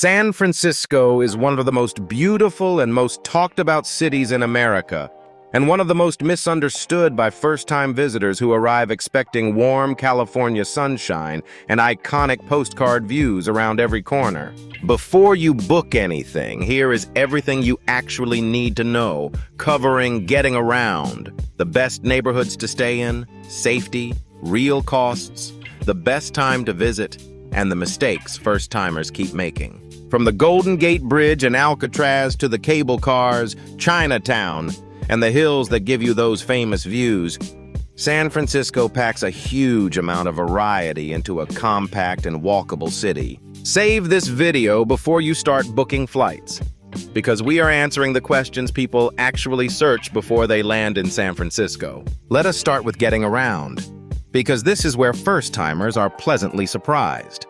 San Francisco is one of the most beautiful and most talked about cities in America, and one of the most misunderstood by first-time visitors who arrive expecting warm California sunshine and iconic postcard views around every corner. Before you book anything, here is everything you actually need to know, covering getting around, the best neighborhoods to stay in, safety, real costs, the best time to visit, and the mistakes first-timers keep making. From the Golden Gate Bridge and Alcatraz to the cable cars, Chinatown, and the hills that give you those famous views, San Francisco packs a huge amount of variety into a compact and walkable city. Save this video before you start booking flights, because we are answering the questions people actually search before they land in San Francisco. Let us start with getting around, because this is where first-timers are pleasantly surprised.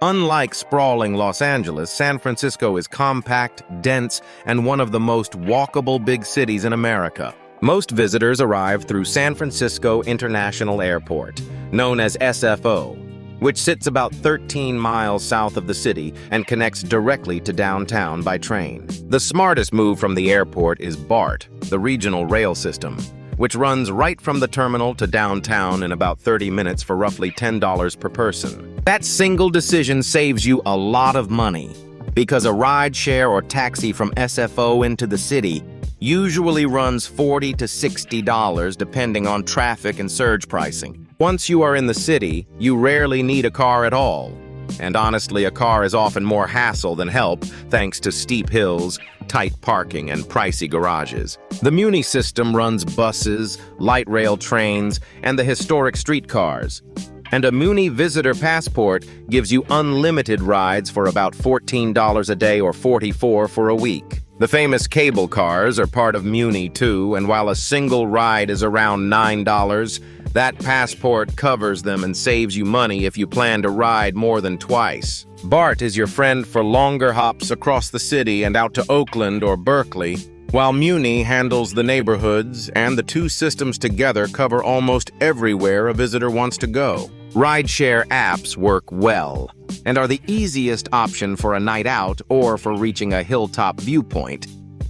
Unlike sprawling Los Angeles, San Francisco is compact, dense, and one of the most walkable big cities in America. Most visitors arrive through San Francisco International Airport, known as SFO, which sits about 13 miles south of the city and connects directly to downtown by train. The smartest move from the airport is BART, the regional rail system, which runs right from the terminal to downtown in about 30 minutes for roughly $10 per person. That single decision saves you a lot of money, because a rideshare or taxi from SFO into the city usually runs $40 to $60 depending on traffic and surge pricing. Once you are in the city, you rarely need a car at all. And honestly, a car is often more hassle than help thanks to steep hills, tight parking, and pricey garages. The Muni system runs buses, light rail trains, and the historic streetcars. And a Muni visitor passport gives you unlimited rides for about $14 a day or $44 for a week. The famous cable cars are part of Muni too, and while a single ride is around $9, that passport covers them and saves you money if you plan to ride more than twice. BART is your friend for longer hops across the city and out to Oakland or Berkeley, while Muni handles the neighborhoods, and the two systems together cover almost everywhere a visitor wants to go. Rideshare apps work well and are the easiest option for a night out or for reaching a hilltop viewpoint,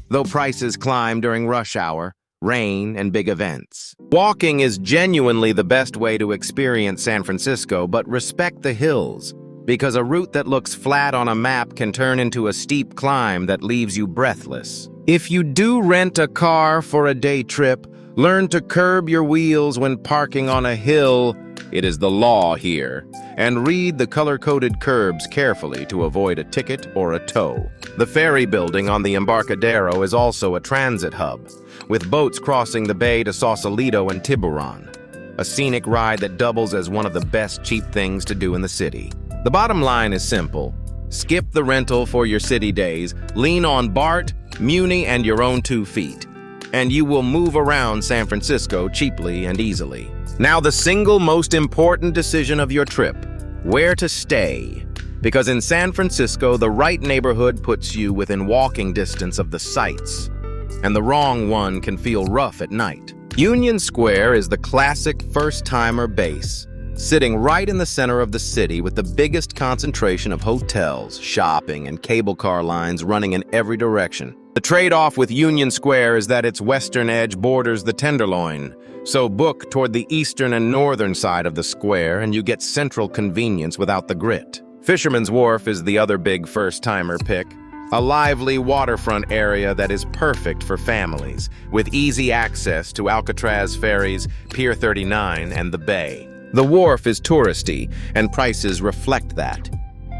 though prices climb during rush hour, rain, and big events. Walking is genuinely the best way to experience San Francisco, but respect the hills, because a route that looks flat on a map can turn into a steep climb that leaves you breathless. If you do rent a car for a day trip, learn to curb your wheels when parking on a hill. It is the law here. And read the color-coded curbs carefully to avoid a ticket or a tow. The ferry building on the Embarcadero is also a transit hub, with boats crossing the bay to Sausalito and Tiburon, a scenic ride that doubles as one of the best cheap things to do in the city. The bottom line is simple. Skip the rental for your city days, lean on BART, Muni, and your own 2 feet, and you will move around San Francisco cheaply and easily. Now, the single most important decision of your trip: where to stay. Because in San Francisco, the right neighborhood puts you within walking distance of the sights, and the wrong one can feel rough at night. Union Square is the classic first-timer base, sitting right in the center of the city with the biggest concentration of hotels, shopping, and cable car lines running in every direction. The trade-off with Union Square is that its western edge borders the Tenderloin, so book toward the eastern and northern side of the square and you get central convenience without the grit. Fisherman's Wharf is the other big first-timer pick, a lively waterfront area that is perfect for families, with easy access to Alcatraz ferries, Pier 39, and the Bay. The wharf is touristy, and prices reflect that.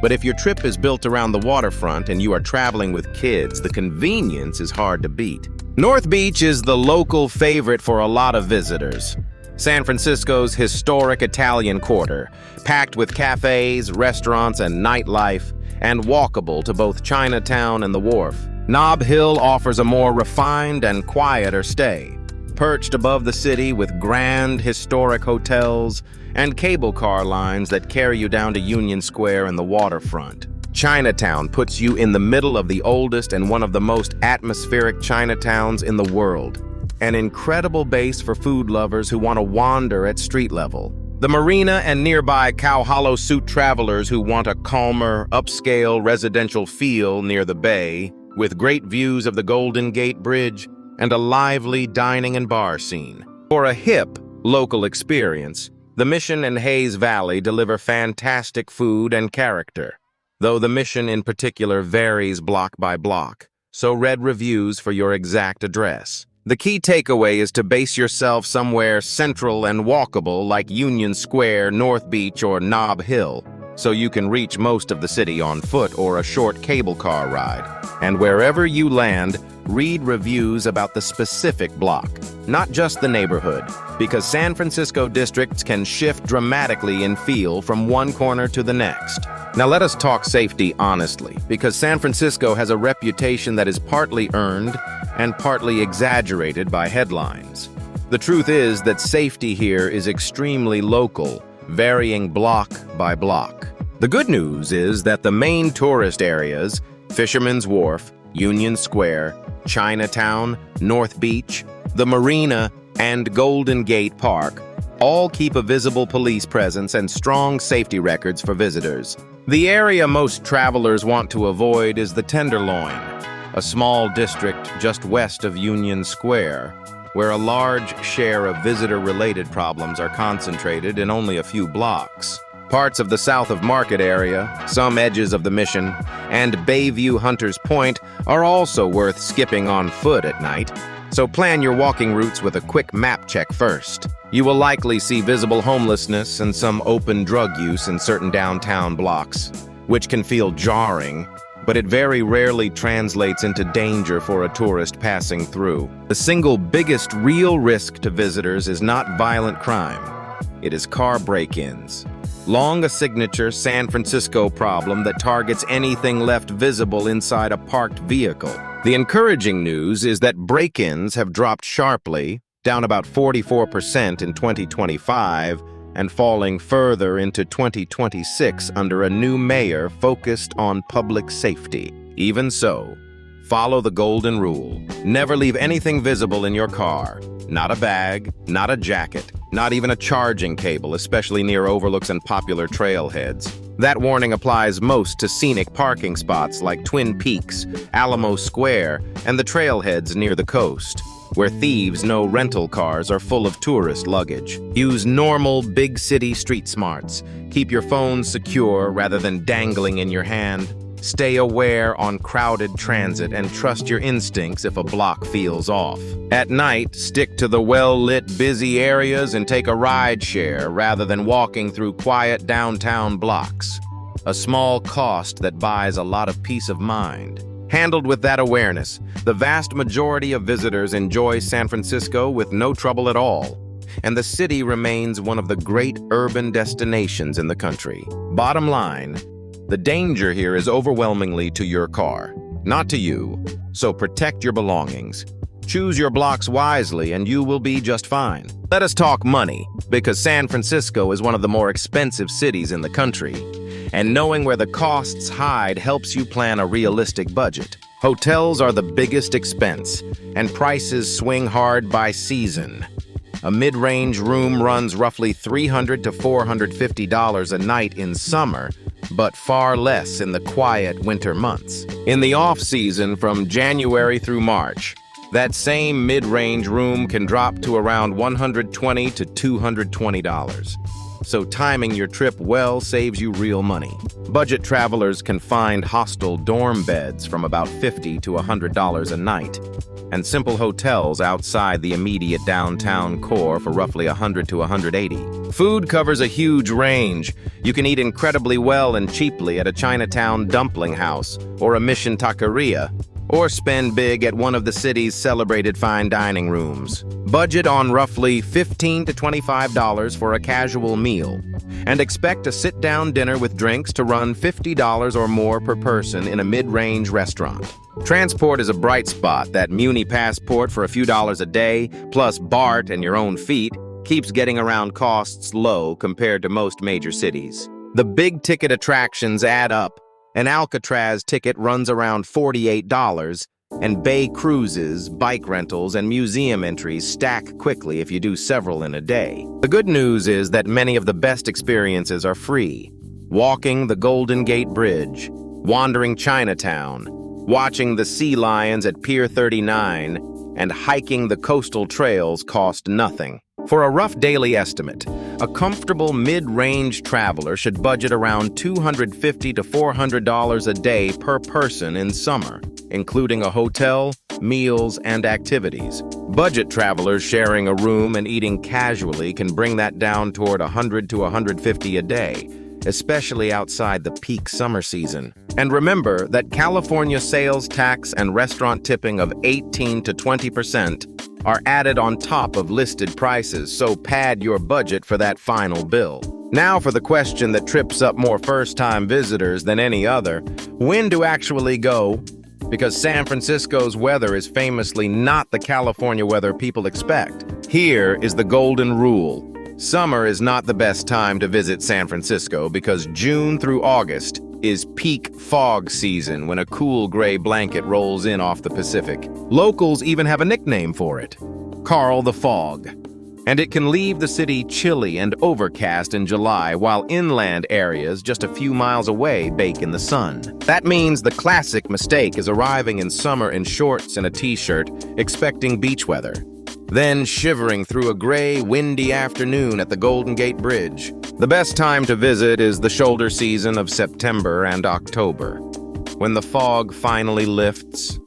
But if your trip is built around the waterfront and you are traveling with kids, the convenience is hard to beat. North Beach is the local favorite for a lot of visitors. San Francisco's historic Italian quarter, packed with cafes, restaurants, and nightlife, and walkable to both Chinatown and the wharf. Nob Hill offers a more refined and quieter stay, perched above the city with grand historic hotels and cable car lines that carry you down to Union Square and the waterfront. Chinatown puts you in the middle of the oldest and one of the most atmospheric Chinatowns in the world, an incredible base for food lovers who want to wander at street level. The marina and nearby Cow Hollow suit travelers who want a calmer, upscale residential feel near the bay, with great views of the Golden Gate Bridge and a lively dining and bar scene. For a hip, local experience, the Mission and Hayes Valley deliver fantastic food and character, though the Mission in particular varies block by block, so read reviews for your exact address. The key takeaway is to base yourself somewhere central and walkable like Union Square, North Beach, or Nob Hill, so you can reach most of the city on foot or a short cable car ride. And wherever you land, read reviews about the specific block, not just the neighborhood, because San Francisco districts can shift dramatically in feel from one corner to the next. Now let us talk safety honestly, because San Francisco has a reputation that is partly earned and partly exaggerated by headlines. The truth is that safety here is extremely local, varying block by block. The good news is that the main tourist areas, Fisherman's Wharf, Union Square, Chinatown, North Beach, the Marina, and Golden Gate Park, all keep a visible police presence and strong safety records for visitors. The area most travelers want to avoid is the Tenderloin, a small district just west of Union Square, where a large share of visitor-related problems are concentrated in only a few blocks. Parts of the south of Market area, some edges of the Mission, and Bayview Hunters Point are also worth skipping on foot at night, so plan your walking routes with a quick map check first. You will likely see visible homelessness and some open drug use in certain downtown blocks, which can feel jarring, but it very rarely translates into danger for a tourist passing through. The single biggest real risk to visitors is not violent crime. It is car break-ins. Long a signature San Francisco problem that targets anything left visible inside a parked vehicle. The encouraging news is that break-ins have dropped sharply, down about 44% in 2025, and falling further into 2026 under a new mayor focused on public safety. Even so, follow the golden rule. Never leave anything visible in your car. Not a bag, not a jacket, not even a charging cable, especially near overlooks and popular trailheads. That warning applies most to scenic parking spots like Twin Peaks, Alamo Square, and the trailheads near the coast, where thieves know rental cars are full of tourist luggage. Use normal big city street smarts. Keep your phone secure rather than dangling in your hand. Stay aware on crowded transit and trust your instincts if a block feels off. At night, stick to the well-lit, busy areas and take a ride share rather than walking through quiet downtown blocks. A small cost that buys a lot of peace of mind. Handled with that awareness, the vast majority of visitors enjoy San Francisco with no trouble at all, and the city remains one of the great urban destinations in the country. Bottom line, the danger here is overwhelmingly to your car, not to you, so protect your belongings. Choose your blocks wisely and you will be just fine. Let us talk money, because San Francisco is one of the more expensive cities in the country, and knowing where the costs hide helps you plan a realistic budget. Hotels are the biggest expense, and prices swing hard by season. A mid-range room runs roughly $300 to $450 a night in summer, but far less in the quiet winter months. In the off-season from January through March, that same mid-range room can drop to around $120 to $220. So timing your trip well saves you real money. Budget travelers can find hostel dorm beds from about $50 to $100 a night, and simple hotels outside the immediate downtown core for roughly $100 to $180. Food covers a huge range. You can eat incredibly well and cheaply at a Chinatown dumpling house or a Mission taqueria, or spend big at one of the city's celebrated fine dining rooms. Budget on roughly $15 to $25 for a casual meal, and expect a sit-down dinner with drinks to run $50 or more per person in a mid-range restaurant. Transport is a bright spot. That Muni passport for a few dollars a day, plus BART and your own feet, keeps getting around costs low compared to most major cities. The big-ticket attractions add up. An Alcatraz ticket runs around $48, And bay cruises, bike rentals, and museum entries stack quickly if you do several in a day. The good news is that many of the best experiences are free. Walking the Golden Gate Bridge, wandering Chinatown, watching the sea lions at Pier 39, and hiking the coastal trails cost nothing. For a rough daily estimate, a comfortable mid-range traveler should budget around $250 to $400 a day per person in summer, including a hotel, meals, and activities. Budget travelers sharing a room and eating casually can bring that down toward $100 to $150 a day, especially outside the peak summer season. And remember that California sales tax and restaurant tipping of 18 to 20% are added on top of listed prices, so pad your budget for that final bill. Now for the question that trips up more first-time visitors than any other: when to actually go? Because San Francisco's weather is famously not the California weather people expect. Here is the golden rule. Summer is not the best time to visit San Francisco because June through August is peak fog season when a cool gray blanket rolls in off the Pacific. Locals even have a nickname for it: Carl the Fog. And it can leave the city chilly and overcast in July, while inland areas just a few miles away bake in the sun. That means the classic mistake is arriving in summer in shorts and a t-shirt, expecting beach weather, then shivering through a gray, windy afternoon at the Golden Gate Bridge. The best time to visit is the shoulder season of September and October, when the fog finally lifts,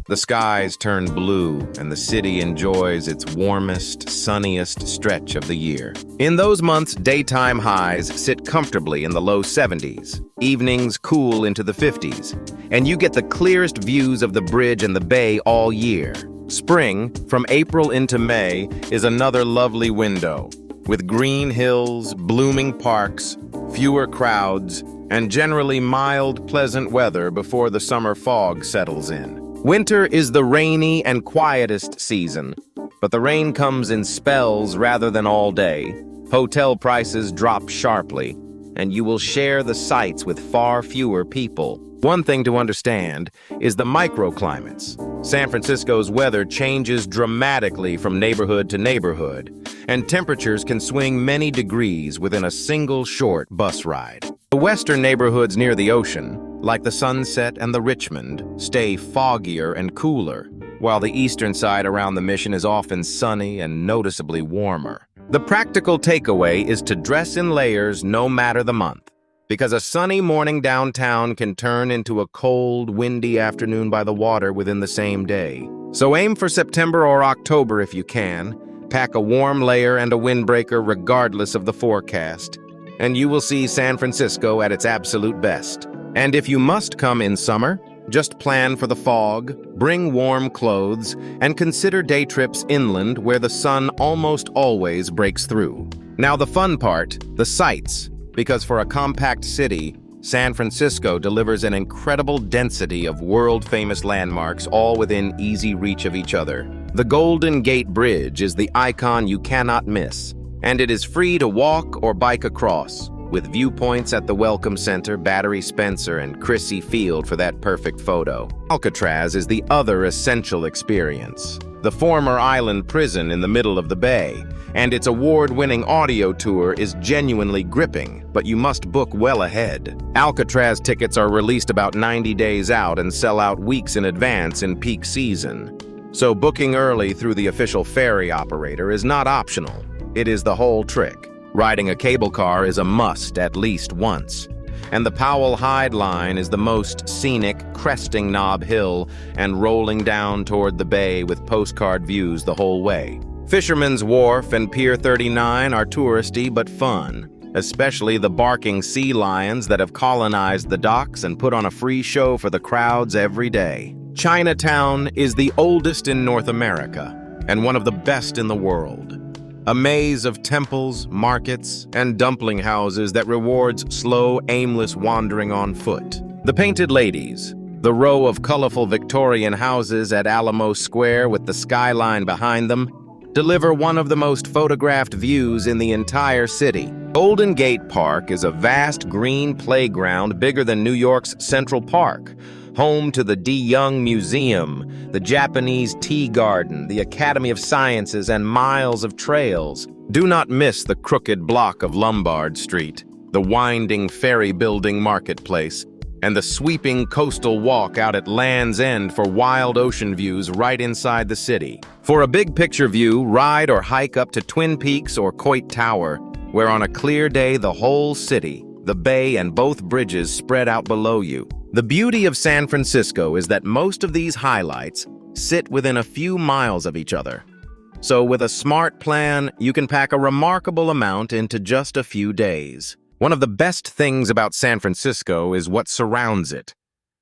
the skies turn blue, and the city enjoys its warmest, sunniest stretch of the year. In those months, daytime highs sit comfortably in the low 70s, evenings cool into the 50s, and you get the clearest views of the bridge and the bay all year. Spring, from April into May, is another lovely window, with green hills, blooming parks, fewer crowds, and generally mild, pleasant weather before the summer fog settles in. Winter is the rainy and quietest season, but the rain comes in spells rather than all day. Hotel prices drop sharply, and you will share the sights with far fewer people. One thing to understand is the microclimates. San Francisco's weather changes dramatically from neighborhood to neighborhood, and temperatures can swing many degrees within a single short bus ride. The western neighborhoods near the ocean, like the Sunset and the Richmond, stay foggier and cooler, while the eastern side around the Mission is often sunny and noticeably warmer. The practical takeaway is to dress in layers no matter the month, because a sunny morning downtown can turn into a cold, windy afternoon by the water within the same day. So aim for September or October if you can. Pack a warm layer and a windbreaker regardless of the forecast, and you will see San Francisco at its absolute best. And if you must come in summer, just plan for the fog, bring warm clothes, and consider day trips inland where the sun almost always breaks through. Now the fun part, the sights, because for a compact city, San Francisco delivers an incredible density of world-famous landmarks all within easy reach of each other. The Golden Gate Bridge is the icon you cannot miss, and it is free to walk or bike across, with viewpoints at the Welcome Center, Battery Spencer, and Crissy Field for that perfect photo. Alcatraz is the other essential experience, the former island prison in the middle of the bay, and its award-winning audio tour is genuinely gripping, but you must book well ahead. Alcatraz tickets are released about 90 days out and sell out weeks in advance in peak season. So booking early through the official ferry operator is not optional. It is the whole trick. Riding a cable car is a must at least once. And the Powell Hyde line is the most scenic, cresting Nob Hill and rolling down toward the bay with postcard views the whole way. Fisherman's Wharf and Pier 39 are touristy but fun, especially the barking sea lions that have colonized the docks and put on a free show for the crowds every day. Chinatown is the oldest in North America and one of the best in the world. A maze of temples, markets, and dumpling houses that rewards slow, aimless wandering on foot. The Painted Ladies, the row of colorful Victorian houses at Alamo Square with the skyline behind them, deliver one of the most photographed views in the entire city. Golden Gate Park is a vast green playground bigger than New York's Central Park, home to the De Young Museum, the Japanese Tea Garden, the Academy of Sciences, and miles of trails. Do not miss the crooked block of Lombard Street, the winding ferry-building marketplace, and the sweeping coastal walk out at Land's End for wild ocean views right inside the city. For a big-picture view, ride or hike up to Twin Peaks or Coit Tower, where on a clear day the whole city, the bay, and both bridges spread out below you. The beauty of San Francisco is that most of these highlights sit within a few miles of each other. So with a smart plan, you can pack a remarkable amount into just a few days. One of the best things about San Francisco is what surrounds it,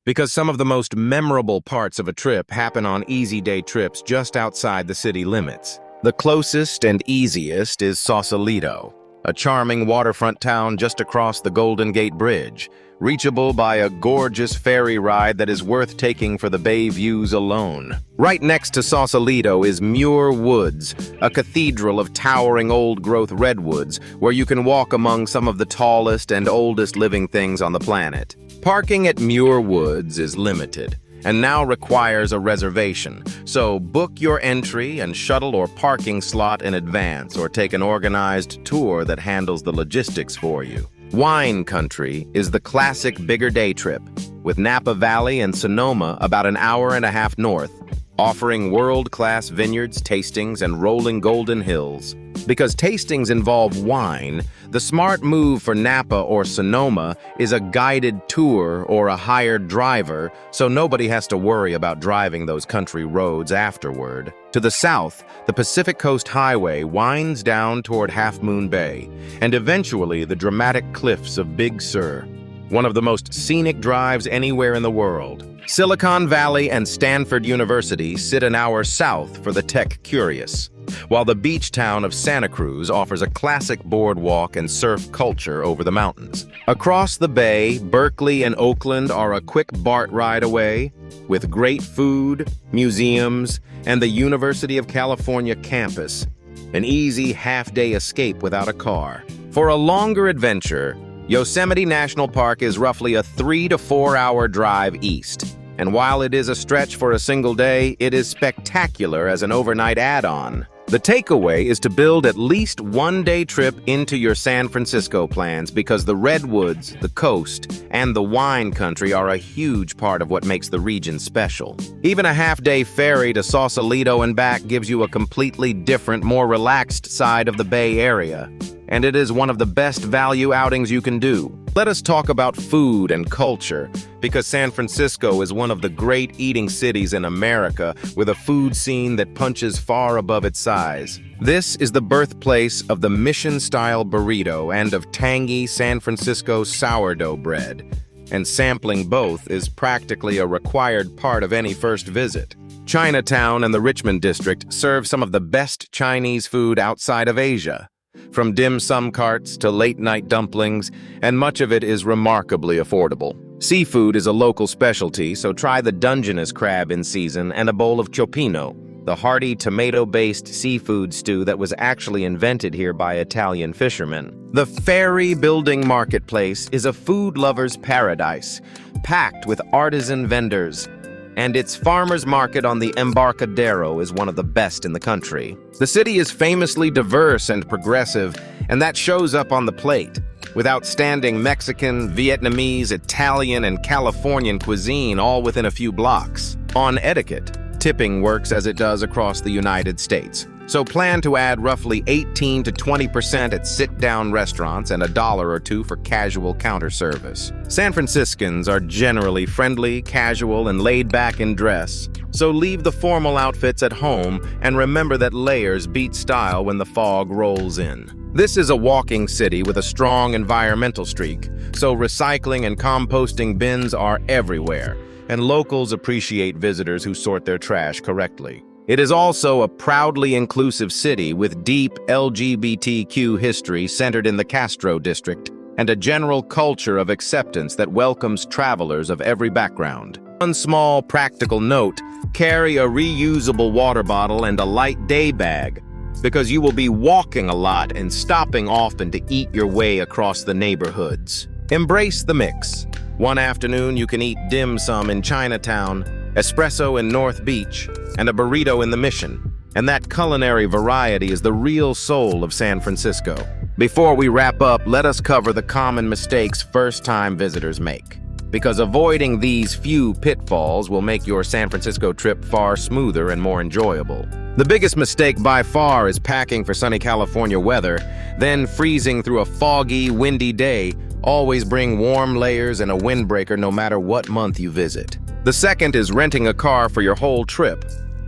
because some of the most memorable parts of a trip happen on easy day trips just outside the city limits. The closest and easiest is Sausalito, a charming waterfront town just across the Golden Gate Bridge, reachable by a gorgeous ferry ride that is worth taking for the bay views alone. Right next to Sausalito is Muir Woods, a cathedral of towering old-growth redwoods where you can walk among some of the tallest and oldest living things on the planet. Parking at Muir Woods is limited and now requires a reservation, so book your entry and shuttle or parking slot in advance or take an organized tour that handles the logistics for you. Wine country is the classic bigger day trip, with Napa Valley and Sonoma about an hour and a half north, offering world-class vineyards, tastings, and rolling golden hills. Because tastings involve wine, the smart move for Napa or Sonoma is a guided tour or a hired driver, so nobody has to worry about driving those country roads afterward. To the south, the Pacific Coast Highway winds down toward Half Moon Bay, and eventually the dramatic cliffs of Big Sur, one of the most scenic drives anywhere in the world. Silicon Valley and Stanford University sit an hour south for the tech curious, while the beach town of Santa Cruz offers a classic boardwalk and surf culture over the mountains. Across the bay, Berkeley and Oakland are a quick BART ride away, with great food, museums, and the University of California campus, an easy half-day escape without a car. For a longer adventure, Yosemite National Park is roughly a 3 to 4 hour drive east, and while it is a stretch for a single day, it is spectacular as an overnight add-on. The takeaway is to build at least one day trip into your San Francisco plans because the redwoods, the coast, and the wine country are a huge part of what makes the region special. Even a half-day ferry to Sausalito and back gives you a completely different, more relaxed side of the Bay Area, and it is one of the best value outings you can do. Let us talk about food and culture, because San Francisco is one of the great eating cities in America with a food scene that punches far above its size. This is the birthplace of the Mission-style burrito and of tangy San Francisco sourdough bread, and sampling both is practically a required part of any first visit. Chinatown and the Richmond District serve some of the best Chinese food outside of Asia, from dim sum carts to late-night dumplings, and much of it is remarkably affordable. Seafood is a local specialty, so try the Dungeness crab in season and a bowl of cioppino, the hearty tomato-based seafood stew that was actually invented here by Italian fishermen. The ferry-building marketplace is a food lover's paradise, packed with artisan vendors, and its farmers market on the Embarcadero is one of the best in the country. The city is famously diverse and progressive, and that shows up on the plate, with outstanding Mexican, Vietnamese, Italian, and Californian cuisine all within a few blocks. On etiquette, tipping works as it does across the United States, so plan to add roughly 18 to 20% at sit-down restaurants and $1 or $2 for casual counter service. San Franciscans are generally friendly, casual, and laid back in dress, so leave the formal outfits at home and remember that layers beat style when the fog rolls in. This is a walking city with a strong environmental streak, so recycling and composting bins are everywhere, and locals appreciate visitors who sort their trash correctly. It is also a proudly inclusive city with deep LGBTQ history centered in the Castro district and a general culture of acceptance that welcomes travelers of every background. One small practical note, carry a reusable water bottle and a light day bag, because you will be walking a lot and stopping often to eat your way across the neighborhoods. Embrace the mix. One afternoon, you can eat dim sum in Chinatown, espresso in North Beach, and a burrito in the Mission. And that culinary variety is the real soul of San Francisco. Before we wrap up, let us cover the common mistakes first-time visitors make, because avoiding these few pitfalls will make your San Francisco trip far smoother and more enjoyable. The biggest mistake by far is packing for sunny California weather, then freezing through a foggy, windy day. Always bring warm layers and a windbreaker no matter what month you visit. The second is renting a car for your whole trip,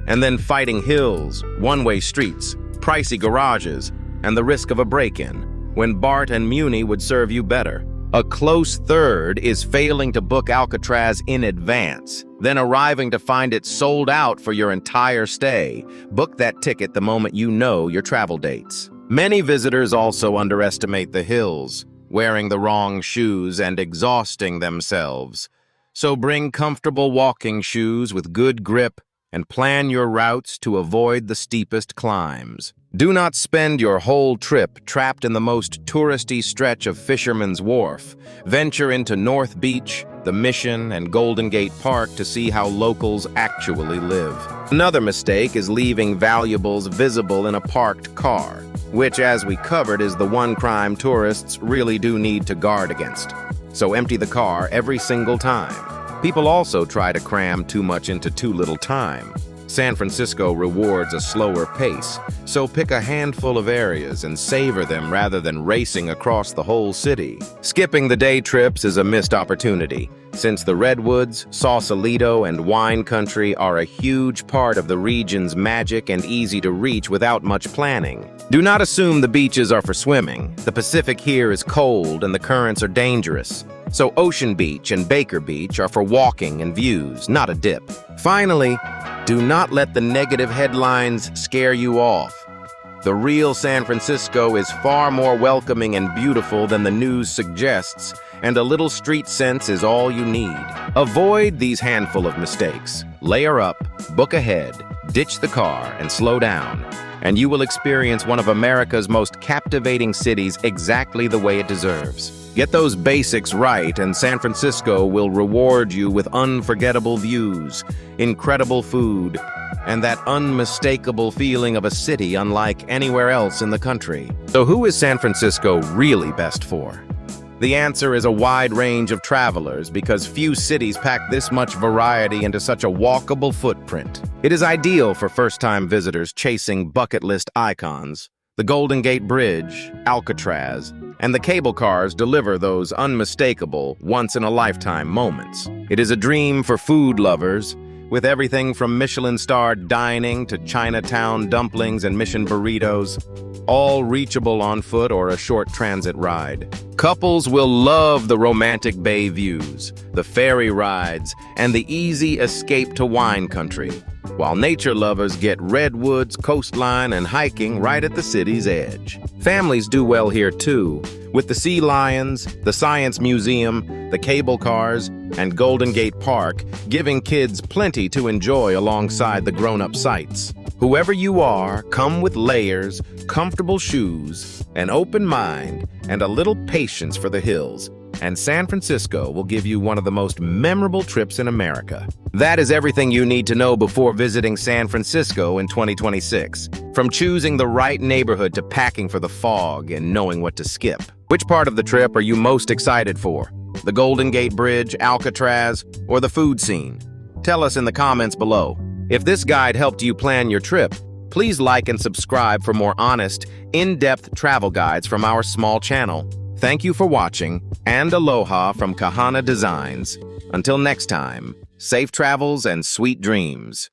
and then fighting hills, one-way streets, pricey garages, and the risk of a break-in, when BART and Muni would serve you better. A close third is failing to book Alcatraz in advance, then arriving to find it sold out for your entire stay. Book that ticket the moment you know your travel dates. Many visitors also underestimate the hills, wearing the wrong shoes and exhausting themselves. So bring comfortable walking shoes with good grip and plan your routes to avoid the steepest climbs. Do not spend your whole trip trapped in the most touristy stretch of Fisherman's Wharf. Venture into North Beach, the Mission, and Golden Gate Park to see how locals actually live. Another mistake is leaving valuables visible in a parked car, which, as we covered, is the one crime tourists really do need to guard against. So empty the car every single time. People also try to cram too much into too little time. San Francisco rewards a slower pace, so pick a handful of areas and savor them rather than racing across the whole city. Skipping the day trips is a missed opportunity, since the Redwoods, Sausalito, and wine country are a huge part of the region's magic and easy to reach without much planning. Do not assume the beaches are for swimming. The Pacific here is cold and the currents are dangerous. So Ocean Beach and Baker Beach are for walking and views, not a dip. Finally, do not let the negative headlines scare you off. The real San Francisco is far more welcoming and beautiful than the news suggests, and a little street sense is all you need. Avoid these handful of mistakes. Layer up, book ahead, ditch the car, and slow down, and you will experience one of America's most captivating cities exactly the way it deserves. Get those basics right, and San Francisco will reward you with unforgettable views, incredible food, and that unmistakable feeling of a city unlike anywhere else in the country. So who is San Francisco really best for? The answer is a wide range of travelers, because few cities pack this much variety into such a walkable footprint. It is ideal for first-time visitors chasing bucket list icons. The Golden Gate Bridge, Alcatraz, and the cable cars deliver those unmistakable, once-in-a-lifetime moments. It is a dream for food lovers, with everything from Michelin-starred dining to Chinatown dumplings and Mission burritos, all reachable on foot or a short transit ride. Couples will love the romantic bay views, the ferry rides, and the easy escape to wine country, while nature lovers get redwoods, coastline, and hiking right at the city's edge. Families do well here too, with the sea lions, the science museum, the cable cars, and Golden Gate Park, giving kids plenty to enjoy alongside the grown-up sights. Whoever you are, come with layers, comfortable shoes, an open mind, and a little patience for the hills, and San Francisco will give you one of the most memorable trips in America. That is everything you need to know before visiting San Francisco in 2026. From choosing the right neighborhood to packing for the fog and knowing what to skip. Which part of the trip are you most excited for? The Golden Gate Bridge, Alcatraz, or the food scene? Tell us in the comments below. If this guide helped you plan your trip, please like and subscribe for more honest, in-depth travel guides from our small channel. Thank you for watching, and aloha from Kahana Designs. Until next time, safe travels and sweet dreams.